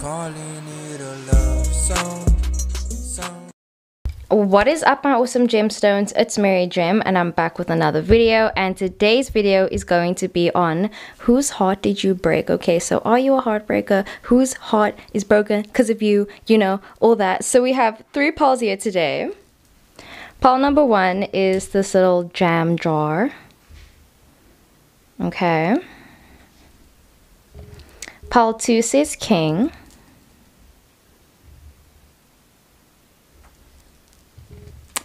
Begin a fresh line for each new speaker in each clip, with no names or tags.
calling it a love song.
What is up, my awesome gemstones? It's Mary Gem and I'm back with another video, and today's video is going to be on whose heart did you break. Okay, so are you a heartbreaker? Whose heart is broken because of you, you know, all that. So we have three piles here today. Pile number one is this little jam jar. Okay. Pile two says king.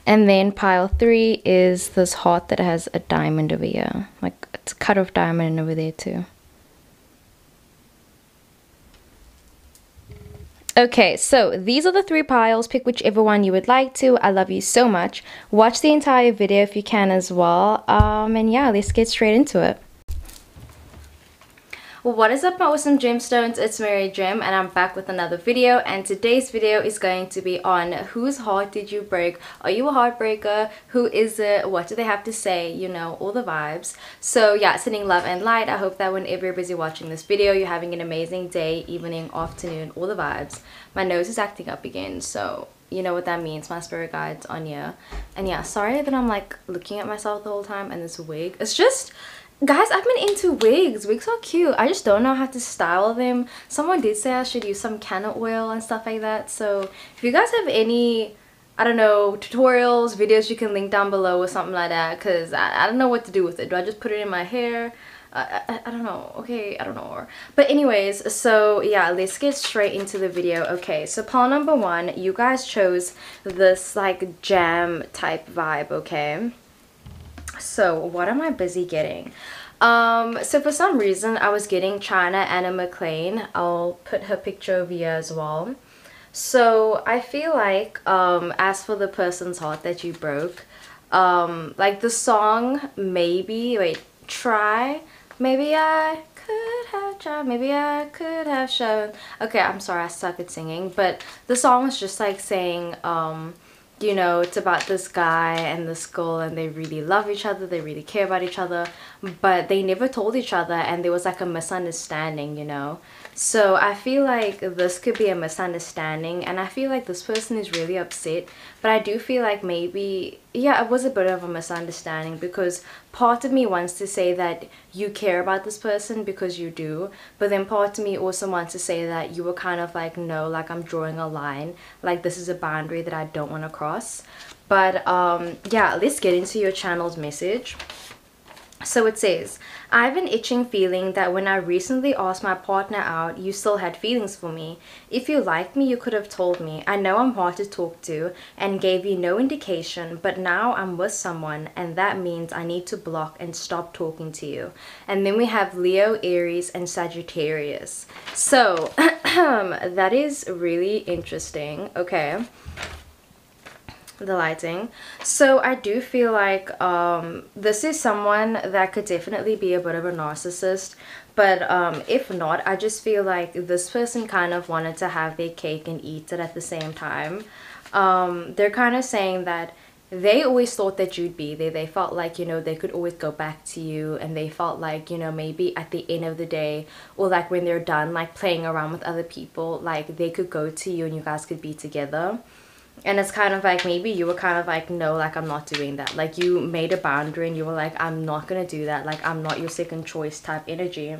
And then pile three is this heart that has a diamond over here. Like, it's a cut off diamond over there too. Okay, so these are the three piles. Pick whichever one you would like to. I love you so much. Watch the entire video if you can as well. And yeah, let's get straight into it. What is up, my awesome gemstones? It's Mary Gem and I'm back with another video, and today's video is going to be on whose heart did you break. Are you a heartbreaker? Who is it? What do they have to say? You know, all the vibes. So yeah, sending love and light. I hope that whenever you're busy watching this video, you're having an amazing day, evening, afternoon, all the vibes. My nose is acting up again, so you know what that means. My spirit guide's on you. And yeah, sorry that I'm like looking at myself the whole time, and this wig, it's just, guys, I've been into wigs. Wigs are cute. I just don't know how to style them. Someone did say I should use some canna oil and stuff like that. So if you guys have any, I don't know, tutorials, videos, you can link down below or something like that, because I don't know what to do with it. Do I just put it in my hair? I don't know. Okay, I don't know. But anyways, so yeah, let's get straight into the video. Okay, so pile number one, you guys chose this like jam type vibe, okay? So what am I busy getting? So for some reason I was getting China Anna McLean. I'll put her picture over here as well. So I feel like as for the person's heart that you broke, like the song maybe, wait, try, maybe I could have tried, maybe I could have shown. Okay, I'm sorry, I suck at singing, but the song was just like saying you know, it's about this guy and this girl, and they really love each other, they really care about each other, but they never told each other, and there was like a misunderstanding, you know. So I feel like this could be a misunderstanding, and I feel like this person is really upset, but I do feel like maybe, yeah, it was a bit of a misunderstanding, because part of me wants to say that you care about this person because you do, but then part of me also wants to say that you were kind of like, no, like I'm drawing a line, like this is a boundary that I don't want to cross. But yeah, let's get into your channel's message. So it says, I have an itching feeling that when I recently asked my partner out, you still had feelings for me. If you liked me, you could have told me. I know I'm hard to talk to and gave you no indication, but now I'm with someone, and that means I need to block and stop talking to you. And then we have Leo, Aries, and Sagittarius. So that is really interesting. Okay, the lighting. So I do feel like this is someone that could definitely be a bit of a narcissist, but if not, I just feel like this person kind of wanted to have their cake and eat it at the same time. They're kind of saying that they always thought that you'd be there. They felt like, you know, they could always go back to you, and they felt like, you know, maybe at the end of the day, or like when they're done like playing around with other people, like they could go to you and you guys could be together. And it's kind of like maybe you were kind of like, no, like I'm not doing that. Like you made a boundary and you were like, I'm not gonna do that. Like I'm not your second choice type energy.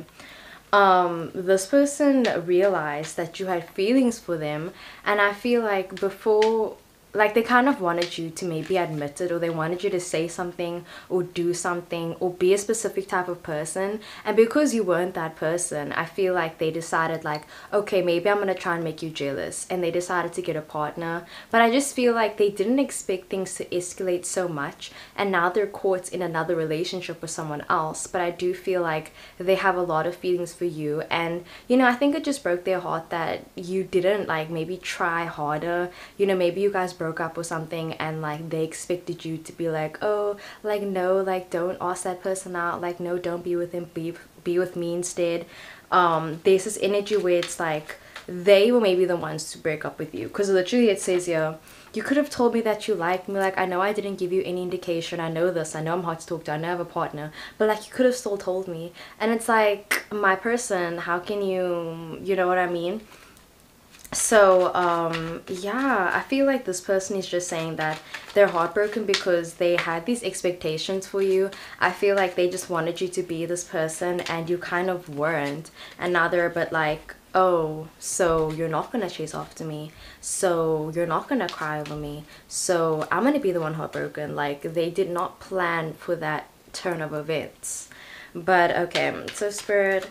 This person realized that you had feelings for them, and I feel like before, like they kind of wanted you to maybe admit it, or they wanted you to say something or do something or be a specific type of person, and because you weren't that person, I feel like they decided like, okay, maybe I'm gonna try and make you jealous, and they decided to get a partner. But I just feel like they didn't expect things to escalate so much, and now they're caught in another relationship with someone else. But I do feel like they have a lot of feelings for you, and you know, I think it just broke their heart that you didn't like maybe try harder. You know, maybe you guys broke up or something, and like they expected you to be like, oh, like no, like don't ask that person out, like no, don't be with him, be with me instead. There's this energy where it's like they were maybe the ones to break up with you, because literally it says here, you could have told me that you like me, like I know I didn't give you any indication, I know this, I know I'm hard to talk to, I know I have a partner, but like you could have still told me. And it's like, my person, how can you, you know what I mean? So yeah, I feel like this person is just saying that they're heartbroken because they had these expectations for you. I feel like they just wanted you to be this person and you kind of weren't, and now they're a bit like, oh, so you're not gonna chase after me, so you're not gonna cry over me, so I'm gonna be the one heartbroken. Like, they did not plan for that turn of events. But okay, so Spirit,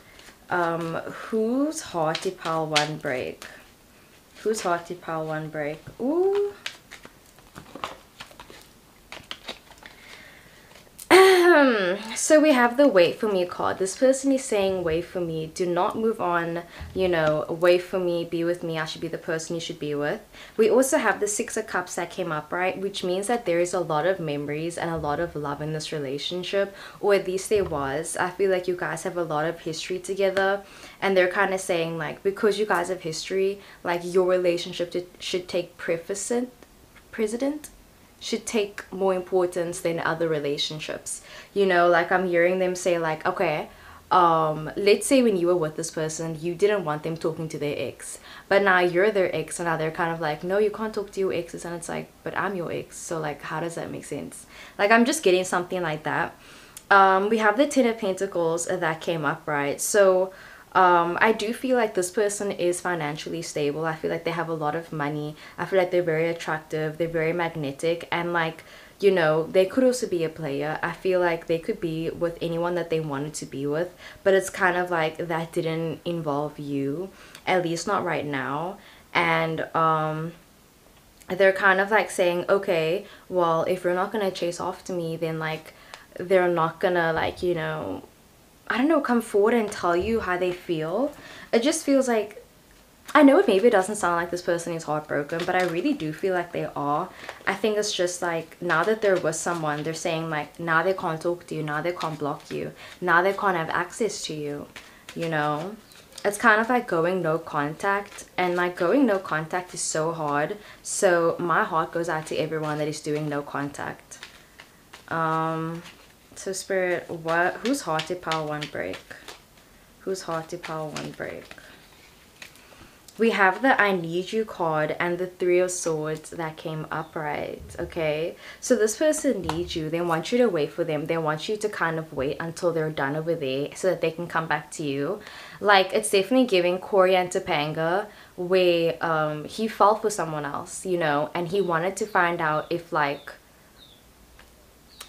whose heart did pile one break? Whose heart did pile one break? Ooh. So we have the wait for me card. This person is saying, wait for me, do not move on, you know, wait for me, be with me, I should be the person you should be with. We also have the Six of Cups that came up, right, which means that there is a lot of memories and a lot of love in this relationship, or at least there was. I feel like you guys have a lot of history together, and they're kind of saying, like, because you guys have history, like, your relationship should take precedent should take more importance than other relationships. You know, like, I'm hearing them say, like, okay, let's say when you were with this person, you didn't want them talking to their ex, but now you're their ex, and now they're kind of like, no, you can't talk to your exes, and it's like, but I'm your ex, so like, how does that make sense? Like, I'm just getting something like that. We have the Ten of Pentacles that came up, right? So I do feel like this person is financially stable. I feel like they have a lot of money. I feel like they're very attractive, they're very magnetic, and like, you know, they could also be a player. I feel like they could be with anyone that they wanted to be with, but it's kind of like that didn't involve you, at least not right now. And they're kind of like saying, okay, well, if you're not gonna chase after me, then like, they're not gonna, like, you know, I don't know, come forward and tell you how they feel. It just feels like, I know maybe it doesn't sound like this person is heartbroken, but I really do feel like they are. I think it's just like, now that they're with someone, they're saying like, now they can't talk to you, now they can't block you, now they can't have access to you, you know? It's kind of like going no contact, and like, going no contact is so hard. So my heart goes out to everyone that is doing no contact. So Spirit, whose heart did pile one break? Whose heart did pile one break? We have the I need you card and the Three of Swords that came upright, okay? So this person needs you. They want you to wait for them. They want you to kind of wait until they're done over there so that they can come back to you. Like, it's definitely giving Corey and Topanga, where he fell for someone else, you know, and he wanted to find out if, like,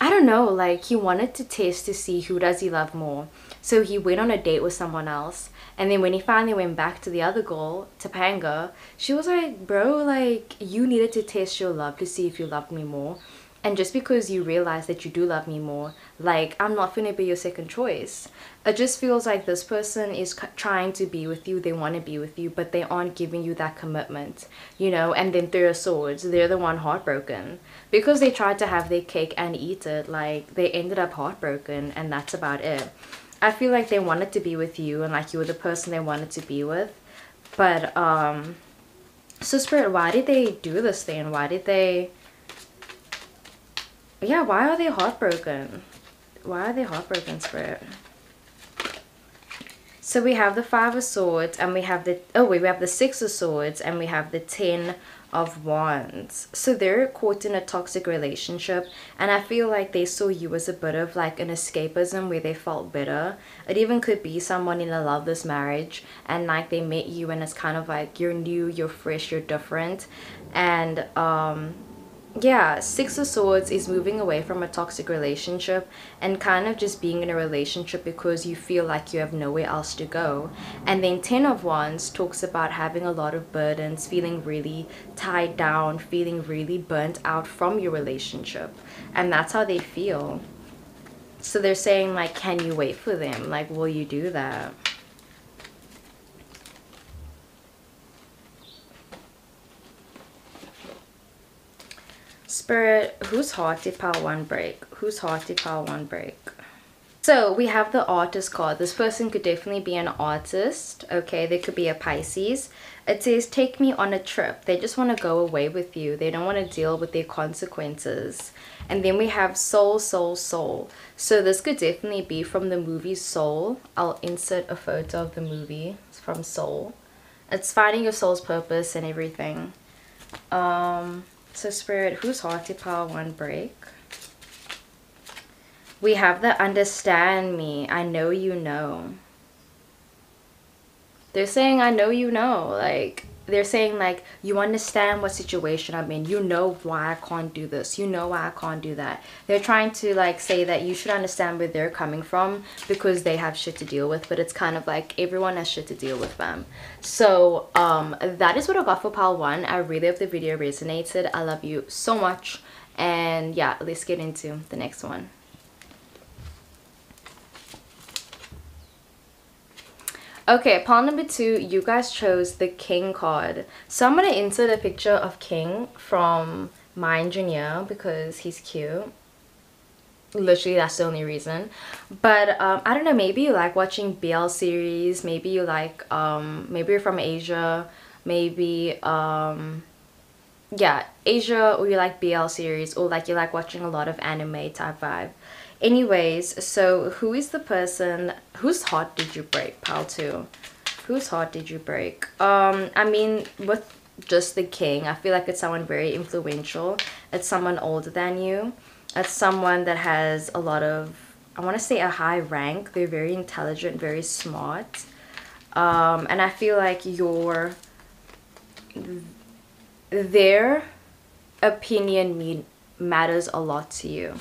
I don't know, like, he wanted to test to see who does he love more. So he went on a date with someone else, and then when he finally went back to the other girl, Topanga, she was like, bro, like, you needed to test your love to see if you loved me more. And just because you realize that you do love me more, like, I'm not gonna be your second choice. It just feels like this person is trying to be with you, they want to be with you, but they aren't giving you that commitment, you know. And then Three of Swords, they're the one heartbroken. Because they tried to have their cake and eat it, like, they ended up heartbroken, and that's about it. I feel like they wanted to be with you, and like, you were the person they wanted to be with. But, so Spirit, why did they do this thing? Why did they... Yeah, why are they heartbroken? Why are they heartbroken, Spirit? So we have the Five of Swords, and we have the... Oh, wait, we have the Six of Swords, and we have the Ten of Wands. So they're caught in a toxic relationship, and I feel like they saw you as a bit of like an escapism where they felt bitter. It even could be someone in a loveless marriage, and like, they met you and it's kind of like, you're new, you're fresh, you're different. And yeah, Six of Swords is moving away from a toxic relationship and kind of just being in a relationship because you feel like you have nowhere else to go. And then Ten of Wands talks about having a lot of burdens, feeling really tied down, feeling really burnt out from your relationship. And that's how they feel. So they're saying like, can you wait for them? Like, will you do that? Spirit, whose heart did pile one break? Whose heart did pile one break? So we have the Artist card. This person could definitely be an artist. Okay, they could be a Pisces. It says, take me on a trip. They just want to go away with you. They don't want to deal with their consequences. And then we have Soul, Soul, Soul. So this could definitely be from the movie Soul. I'll insert a photo of the movie. It's from Soul. It's finding your soul's purpose and everything. So Spirit, whose heart did pile 1 break? We have the understand me. I know you know. They're saying I know you know. Like, they're saying like, you understand what situation I'm in. You know why I can't do this. You know why I can't do that. They're trying to like say that you should understand where they're coming from because they have shit to deal with. But it's kind of like everyone has shit to deal with them. So that is what I got for pile 1. I really hope the video resonated. I love you so much. And yeah, let's get into the next one. Okay, pile number 2, you guys chose the King card. So I'm going to insert a picture of King from my engineer because he's cute. Literally, that's the only reason. But I don't know, maybe you like watching BL series. Maybe you like, maybe you're from Asia. Maybe, yeah, Asia, or you like BL series, or like you like watching a lot of anime type vibe. Anyways, so who is the person whose heart did you break, pile 2? Whose heart did you break? I mean, with just the King, I feel like it's someone very influential. It's someone older than you. It's someone that has a lot of, I want to say, a high rank. They're very intelligent, very smart. And I feel like their opinion matters a lot to you.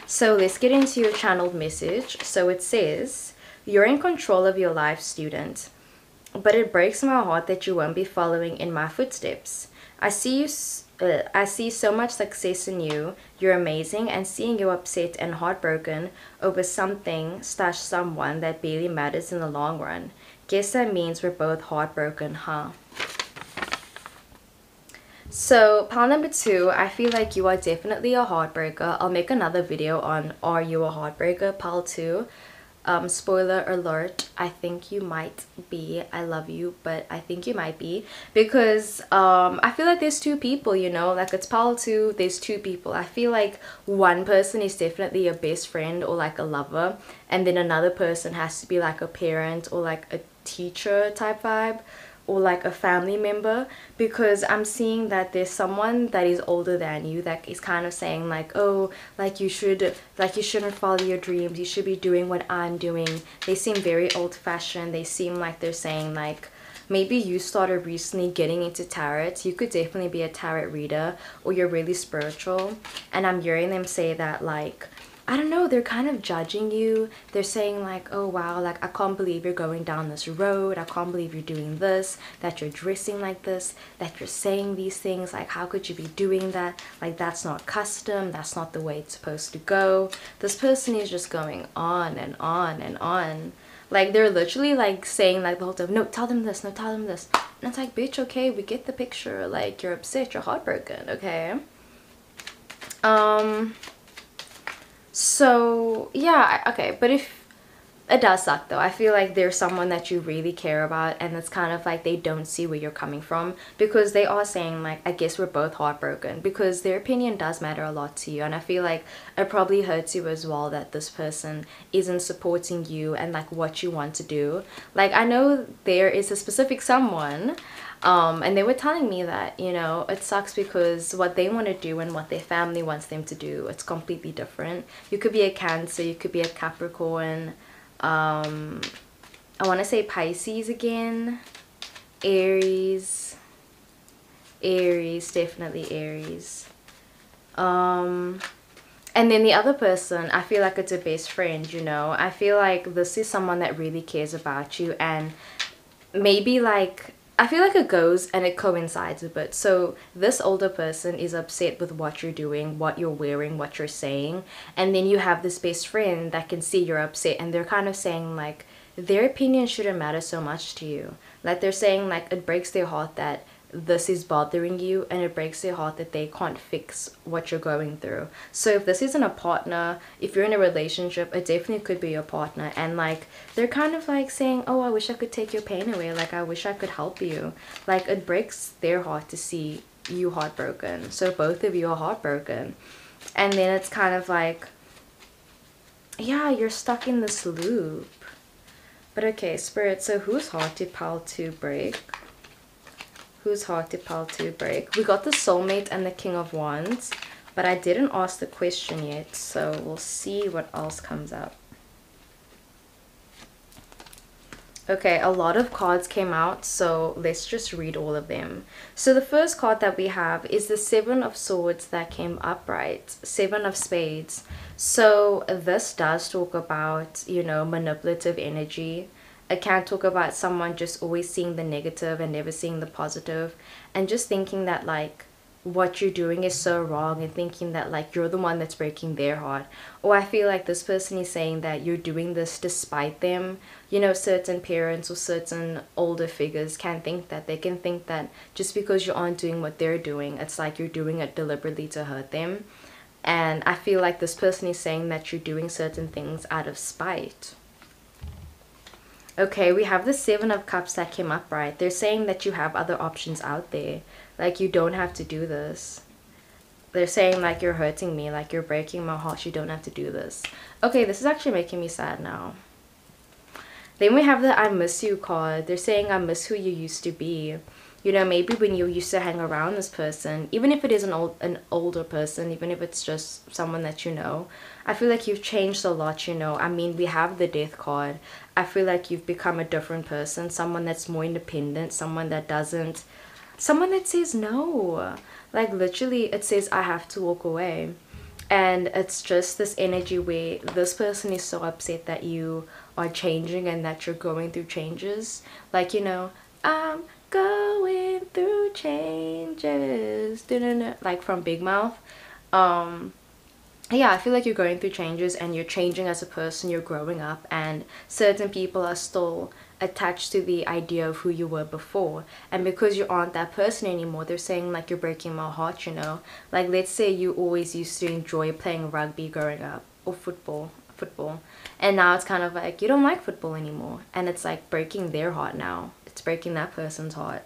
So let's get into your channeled message. So it says, you're in control of your life, student, but it breaks my heart that you won't be following in my footsteps. I see so much success in you. You're amazing, and seeing you upset and heartbroken over something/someone that barely matters in the long run. Guess that means we're both heartbroken, huh? So pile number 2, I feel like you are definitely a heartbreaker. I'll make another video on are you a heartbreaker, pile 2. Spoiler alert, I think you might be. I love you, but I think you might be, because I feel like there's 2 people, you know, like it's pile 2, there's 2 people. I feel like one person is definitely a best friend or like a lover, and then another person has to be like a parent or like a teacher type vibe, or like a family member, because I'm seeing that there's someone that is older than you that is kind of saying like, oh, like you shouldn't follow your dreams, you should be doing what I'm doing. They seem very old-fashioned. They seem like they're saying like, maybe you started recently getting into tarot. You could definitely be a tarot reader, or you're really spiritual. And I'm hearing them say that like, I don't know, they're kind of judging you. They're saying like, oh wow, like I can't believe you're going down this road. I can't believe you're doing this, that you're dressing like this, that you're saying these things. Like, how could you be doing that? Like, that's not custom. That's not the way it's supposed to go. This person is just going on and on and on. Like, they're literally like saying like the whole time, no, tell them this, no, tell them this. And it's like, bitch, okay, we get the picture. Like, you're upset, you're heartbroken, okay? So yeah, okay, but if it does suck though, I feel like there's someone that you really care about, and it's kind of like they don't see where you're coming from, because they are saying like, I guess we're both heartbroken, because their opinion does matter a lot to you. And I feel like it probably hurts you as well that this person isn't supporting you and like what you want to do. Like, I know there is a specific someone, and they were telling me that, you know, it sucks because what they want to do and what their family wants them to do, it's completely different. You could be a Cancer, you could be a Capricorn, I want to say Pisces again, Aries, definitely Aries. And then the other person, I feel like it's a best friend, you know. I feel like this is someone that really cares about you, and maybe like, I feel like it goes and it coincides a bit. So this older person is upset with what you're doing, what you're wearing, what you're saying, and then you have this best friend that can see you're upset, and they're kind of saying like their opinion shouldn't matter so much to you. Like, they're saying like it breaks their heart that this is bothering you, and it breaks their heart that they can't fix what you're going through. So if this isn't a partner, if you're in a relationship, it definitely could be your partner, and like they're kind of like saying, oh, I wish I could take your pain away, like I wish I could help you. Like, it breaks their heart to see you heartbroken. So both of you are heartbroken, and then it's kind of like, yeah, you're stuck in this loop. But okay, Spirit, so whose heart did pile 2 break? Who's hard to pal to break? We got the soulmate and the King of Wands, but I didn't ask the question yet, so we'll see what else comes up. Okay, a lot of cards came out, so let's just read all of them. So the first card that we have is the Seven of Swords that came upright, Seven of Spades. So this does talk about, you know, manipulative energy. It can talk about someone just always seeing the negative and never seeing the positive, and just thinking that like what you're doing is so wrong, and thinking that like you're the one that's breaking their heart. Or I feel like this person is saying that you're doing this despite them. You know, certain parents or certain older figures can think that they can think that just because you aren't doing what they're doing, it's like you're doing it deliberately to hurt them. And I feel like this person is saying that you're doing certain things out of spite. Okay, we have the Seven of Cups that came up, right? They're saying that you have other options out there. Like, you don't have to do this. They're saying, like, you're hurting me. Like, you're breaking my heart. You don't have to do this. Okay, this is actually making me sad now. Then we have the I miss you card. They're saying, I miss who you used to be. You know, maybe when you used to hang around this person, even if it is an older person, even if it's just someone that you know, I feel like you've changed a lot, you know. I mean, we have the Death card. I feel like you've become a different person, someone that's more independent, someone that says no. Like, literally, it says, I have to walk away. And it's just this energy where this person is so upset that you are changing and that you're going through changes. Like, you know, I'm going through changes, like from Big Mouth. Yeah, I feel like you're going through changes and you're changing as a person, you're growing up, and certain people are still attached to the idea of who you were before. And because you aren't that person anymore, they're saying like you're breaking my heart, you know. Like, let's say you always used to enjoy playing rugby growing up, or football, and now it's kind of like you don't like football anymore, and it's like breaking their heart now. It's breaking that person's heart.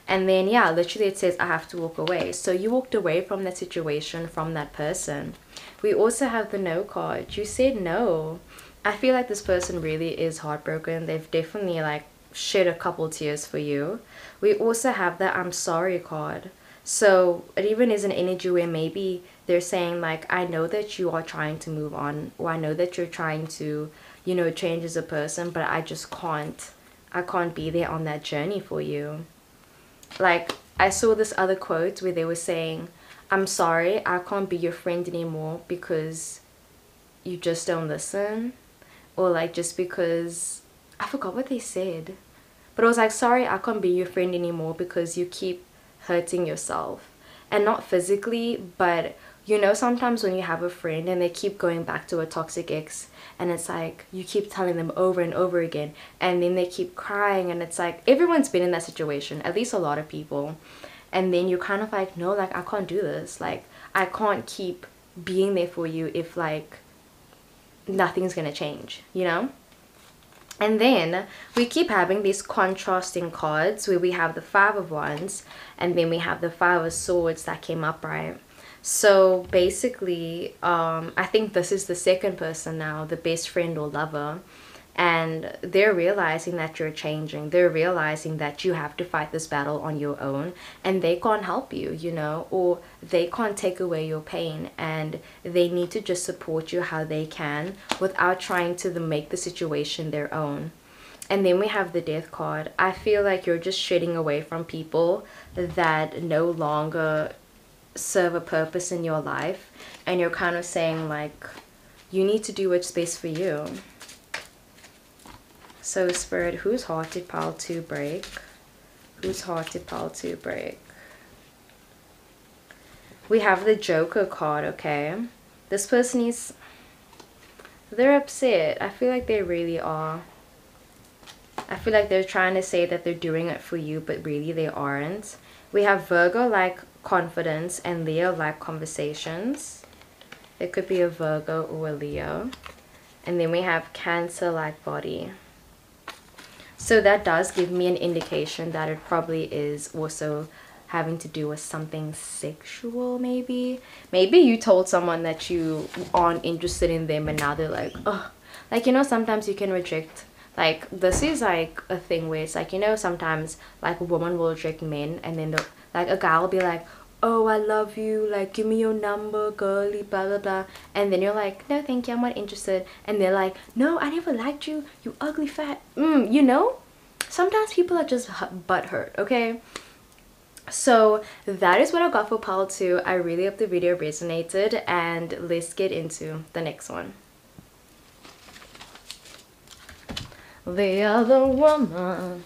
And then, yeah, literally it says, I have to walk away. So you walked away from that situation, from that person. We also have the No card. You said no. I feel like this person really is heartbroken. They've definitely like shed a couple tears for you. We also have the I'm sorry card. So it even is an energy where maybe they're saying like, I know that you are trying to move on, or I know that you're trying to, you know, change as a person, but I just can't. I can't be there on that journey for you. Like, I saw this other quote where they were saying, I'm sorry, I can't be your friend anymore because you just don't listen. Or like, just because, I forgot what they said. But it was like, sorry, I can't be your friend anymore because you keep hurting yourself. And not physically, but you know, sometimes when you have a friend and they keep going back to a toxic ex, and it's like you keep telling them over and over again, and then they keep crying, and it's like everyone's been in that situation, at least a lot of people. And then you're kind of like, no, like I can't do this. Like, I can't keep being there for you if like nothing's gonna change, you know? And then we keep having these contrasting cards where we have the Five of Wands and then we have the Five of Swords that came up, right? So basically, I think this is the second person now, the best friend or lover. And they're realizing that you're changing. They're realizing that you have to fight this battle on your own. And they can't help you, you know, or they can't take away your pain. And they need to just support you how they can without trying to make the situation their own. And then we have the Death card. I feel like you're just shedding away from people that no longer serve a purpose in your life, and you're kind of saying like you need to do what's best for you. So Spirit, whose heart did pile to break? Whose heart did pile to break? We have the Joker card. Okay, this person is, they're upset. I feel like they really are. I feel like they're trying to say that they're doing it for you, but really they aren't. We have Virgo like confidence and Leo like conversations. It could be a Virgo or a Leo. And then we have Cancer like body. So that does give me an indication that it probably is also having to do with something sexual, maybe. Maybe you told someone that you aren't interested in them and now they're like, oh. Like, you know, sometimes you can reject Like, this is like a thing where it's like, you know, sometimes like a woman will reject men, and then like a guy will be like, oh, I love you, like give me your number, girly, blah blah blah, and then you're like, no thank you, I'm not interested, and they're like, no, I never liked you, you ugly fat, you know, sometimes people are just butt hurt, okay? So that is what I got for pile 2. I really hope the video resonated, and let's get into the next one. The other woman.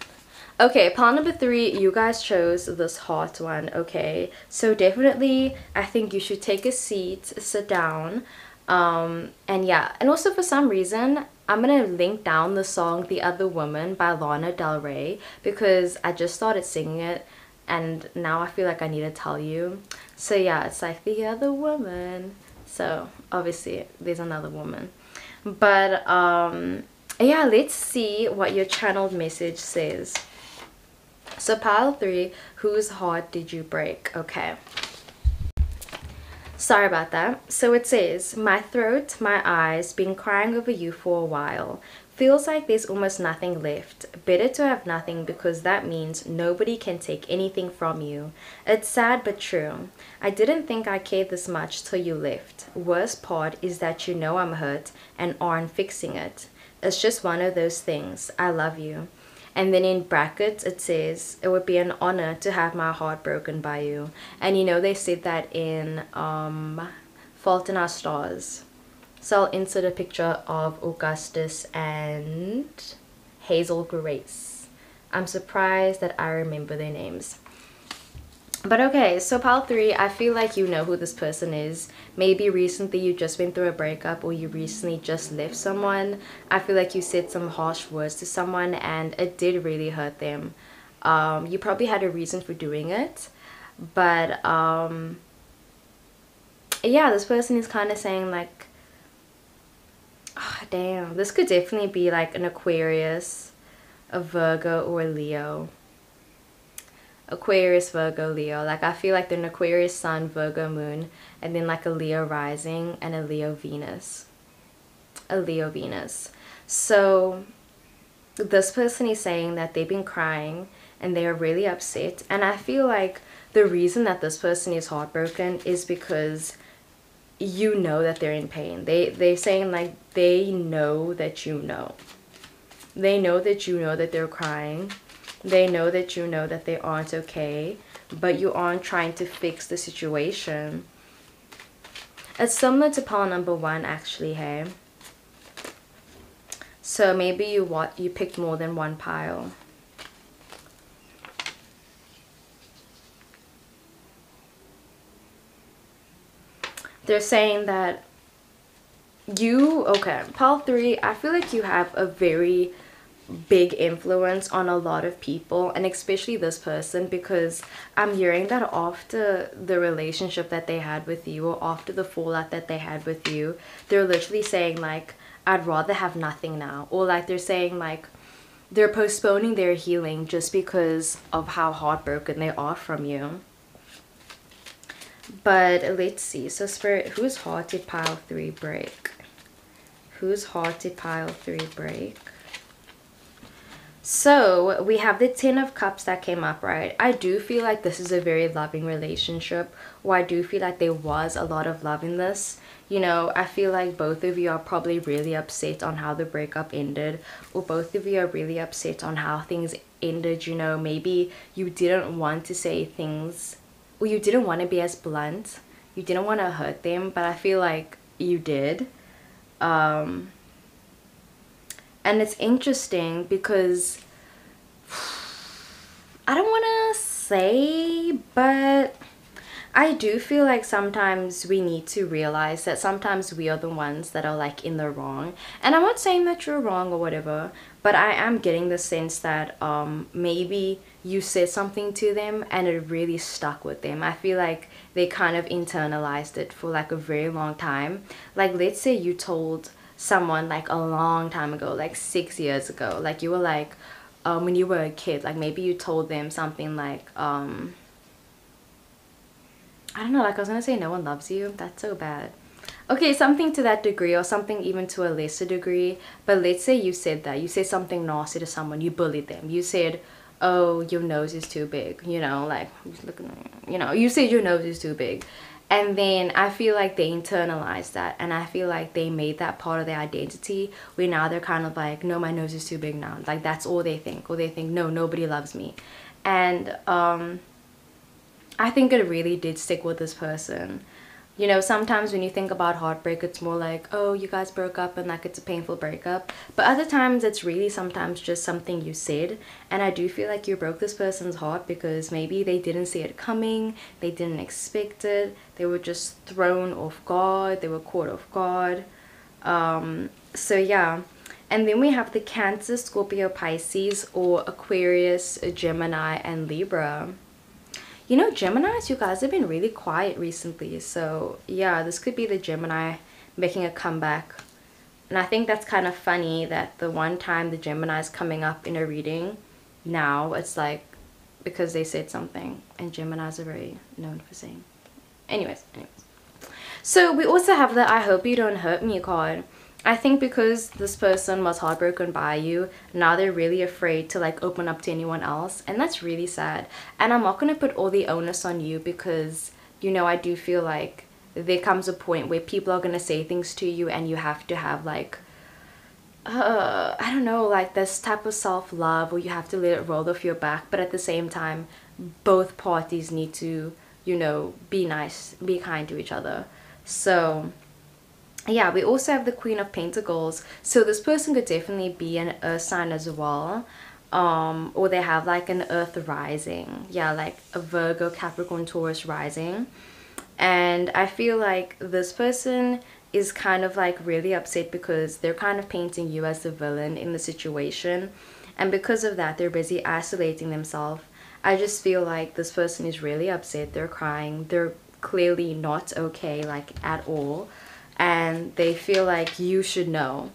Okay, pile number 3, you guys chose this heart one, okay? So definitely, I think you should take a seat, sit down, and yeah. And also for some reason, I'm gonna link down the song The Other Woman by Lana Del Rey, because I just started singing it, and now I feel like I need to tell you. So yeah, it's like the other woman. So obviously, there's another woman. But yeah, let's see what your channeled message says. So pile 3, whose heart did you break? Okay. Sorry about that. So it says, my throat, my eyes, been crying over you for a while. Feels like there's almost nothing left. Better to have nothing, because that means nobody can take anything from you. It's sad but true. I didn't think I cared this much till you left. Worst part is that you know I'm hurt and aren't fixing it. It's just one of those things. I love you. And then in brackets it says, it would be an honor to have my heart broken by you. And you know, they said that in Fault in Our Stars. So I'll insert a picture of Augustus and Hazel Grace. I'm surprised that I remember their names. But okay, so pile 3, I feel like you know who this person is. Maybe recently you just went through a breakup, or you recently just left someone. I feel like you said some harsh words to someone and it did really hurt them. You probably had a reason for doing it. But yeah, this person is kind of saying like, oh, damn, this could definitely be like an Aquarius, a Virgo, or a Leo. Aquarius, Virgo, Leo. Like, I feel like they're an Aquarius sun, Virgo moon, and then like a Leo rising and a Leo Venus. A Leo Venus. So this person is saying that they've been crying and they are really upset. And I feel like the reason that this person is heartbroken is because you know that they're in pain. They're saying like they know that you know. They know that you know that they're crying. They know that you know that they aren't okay, but you aren't trying to fix the situation. It's similar to pile number 1 actually, hey? So maybe you picked more than one pile. They're saying that okay, pile 3, I feel like you have a very big influence on a lot of people, and especially this person, because I'm hearing that after the relationship that they had with you, or after the fallout that they had with you, they're literally saying like, I'd rather have nothing now, or like they're saying like they're postponing their healing just because of how heartbroken they are from you. But let's see. So Spirit, whose heart did pile 3 break? Whose heart did pile 3 break? So we have the 10 of Cups that came up, right? I do feel like this is a very loving relationship, or I do feel like there was a lot of love in this. You know, I feel like both of you are probably really upset on how the breakup ended, or both of you are really upset on how things ended. You know, maybe you didn't want to say things, or you didn't want to be as blunt. You didn't want to hurt them, but I feel like you did. And it's interesting because I don't want to say, but I do feel like sometimes we need to realize that sometimes we are the ones that are like in the wrong. And I'm not saying that you're wrong or whatever, but I am getting the sense that maybe you said something to them and it really stuck with them. I feel like they kind of internalized it for like a very long time. Like, let's say you told someone like a long time ago, like 6 years ago, like you were like when you were a kid, like maybe you told them something like I don't know, like I was gonna say no one loves you. That's so bad. Okay, something to that degree, or something even to a lesser degree. But let's say you said that. You said something nasty to someone. You bullied them. You said, oh, your nose is too big. You know, like, who's looking at you? You know, you said your nose is too big. And then I feel like they internalized that. And I feel like they made that part of their identity. Where now they're kind of like, no, my nose is too big now. Like, that's all they think. Or they think, no, nobody loves me. And I think it really did stick with this person. You know, sometimes when you think about heartbreak, it's more like, oh, you guys broke up and like it's a painful breakup. But other times it's really sometimes just something you said. And I do feel like you broke this person's heart because maybe they didn't see it coming. They didn't expect it. They were just thrown off guard. They were caught off guard. So yeah. And then we have the Cancer, Scorpio, Pisces, or Aquarius, Gemini, and Libra. You know, Geminis, you guys have been really quiet recently. So yeah, this could be the Gemini making a comeback. And I think that's kind of funny that the one time the Gemini is coming up in a reading, now it's like because they said something. And Geminis are very known for saying. Anyways. So we also have the I hope you don't hurt me card. I think because this person was heartbroken by you, now they're really afraid to like open up to anyone else, and that's really sad. And I'm not going to put all the onus on you because, you know, I do feel like there comes a point where people are going to say things to you and you have to have like I don't know, like this type of self-love, or you have to let it roll off your back. But at the same time, both parties need to, you know, be nice, be kind to each other. So yeah, we also have the Queen of Pentacles. So this person could definitely be an earth sign as well. Or they have like an earth rising. Yeah, like a Virgo, Capricorn, Taurus rising. And I feel like this person is kind of like really upset because they're kind of painting you as the villain in the situation. And because of that, they're busy isolating themselves. I just feel like this person is really upset. They're crying. They're clearly not okay, like at all. And they feel like you should know.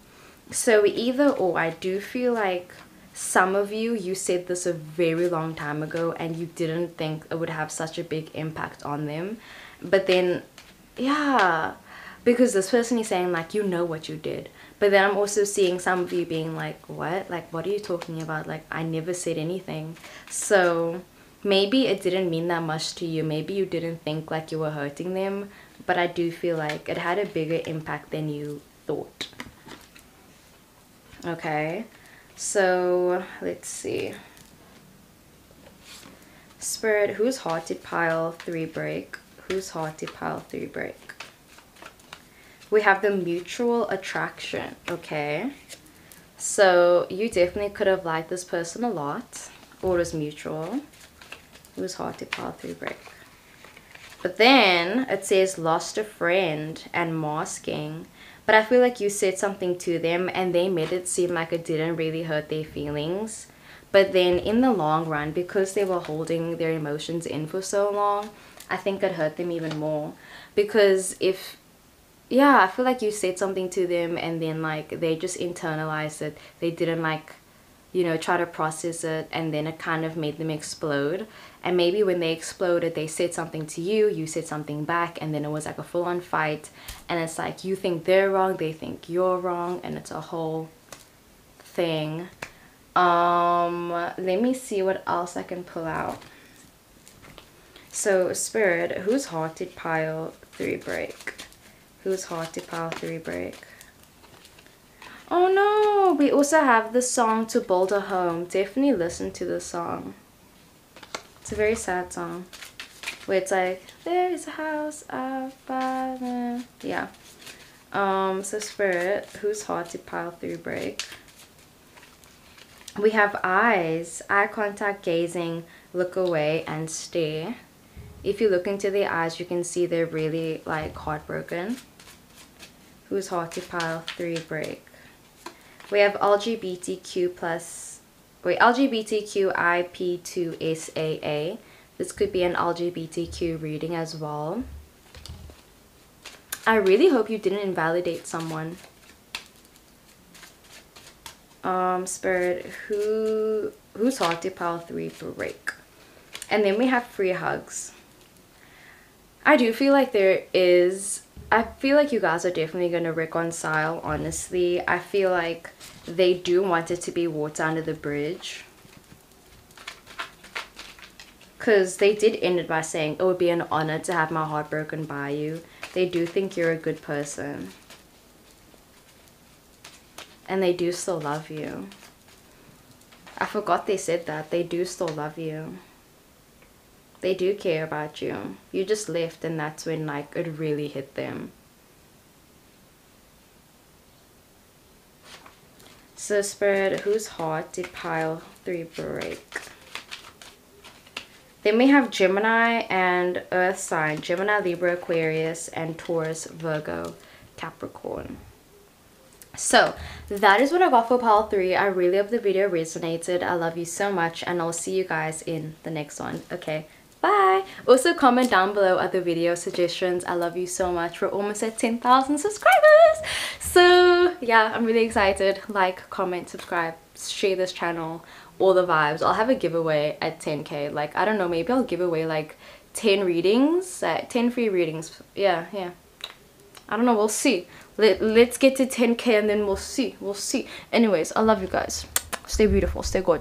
So either or, I do feel like some of you said this a very long time ago and you didn't think it would have such a big impact on them. But then, yeah, because this person is saying like, you know what you did. But then I'm also seeing some of you being like, what? Like, what are you talking about? Like, I never said anything. So maybe it didn't mean that much to you. Maybe you didn't think like you were hurting them. But I do feel like it had a bigger impact than you thought. Okay, so let's see. Spirit, whose heart did pile 3 break? Whose heart did pile 3 break? We have the mutual attraction. Okay, so you definitely could have liked this person a lot, or it was mutual. Whose heart did pile 3 break? But then it says lost a friend and masking. But I feel like you said something to them and they made it seem like it didn't really hurt their feelings. But then in the long run, because they were holding their emotions in for so long, I think it hurt them even more. Because if, yeah, I feel like you said something to them and then like they just internalized it. They didn't like, you know, try to process it, and then it kind of made them explode. And maybe when they exploded, they said something to you, you said something back, and then it was like a full-on fight. And it's like you think they're wrong, they think you're wrong, and it's a whole thing. Let me see what else I can pull out. So Spirit, whose heart did pile 3 break? Whose heart did pile 3 break? Oh no, we also have the song To Build a Home. Definitely listen to the song. It's a very sad song. Where it's like, there is a house out by the... Yeah. So Spirit, whose heart did pile 3 break? We have eyes. Eye contact, gazing, look away, and stare. If you look into their eyes, you can see they're really like heartbroken. Whose heart did pile 3 break? We have LGBTQ plus, wait, LGBTQIP2SAA. This could be an LGBTQ reading as well. I really hope you didn't invalidate someone. Spirit, whose heart did pile 3 break? And then we have free hugs. I do feel like there is I feel like you guys are definitely going to reconcile, honestly. I feel like they do want it to be water under the bridge. Because they did end it by saying, it would be an honor to have my heart broken by you. They do think you're a good person. And they do still love you. I forgot they said that. They do still love you. They do care about you. You just left, and that's when like it really hit them. So Spirit, whose heart did pile 3 break? Then we have Gemini and Earth sign. Gemini, Libra, Aquarius, and Taurus, Virgo, Capricorn. So that is what I got for pile 3. I really hope the video resonated. I love you so much, and I'll see you guys in the next one. Okay, bye. Also comment down below other video suggestions. I love you so much. We're almost at 10,000 subscribers. So yeah, I'm really excited. Like, comment, subscribe, share this channel, all the vibes. I'll have a giveaway at 10k. Like, I don't know, maybe I'll give away like 10 readings, 10 free readings. Yeah, I don't know, we'll see. Let's get to 10k and then we'll see. Anyways, I love you guys. Stay beautiful, stay good.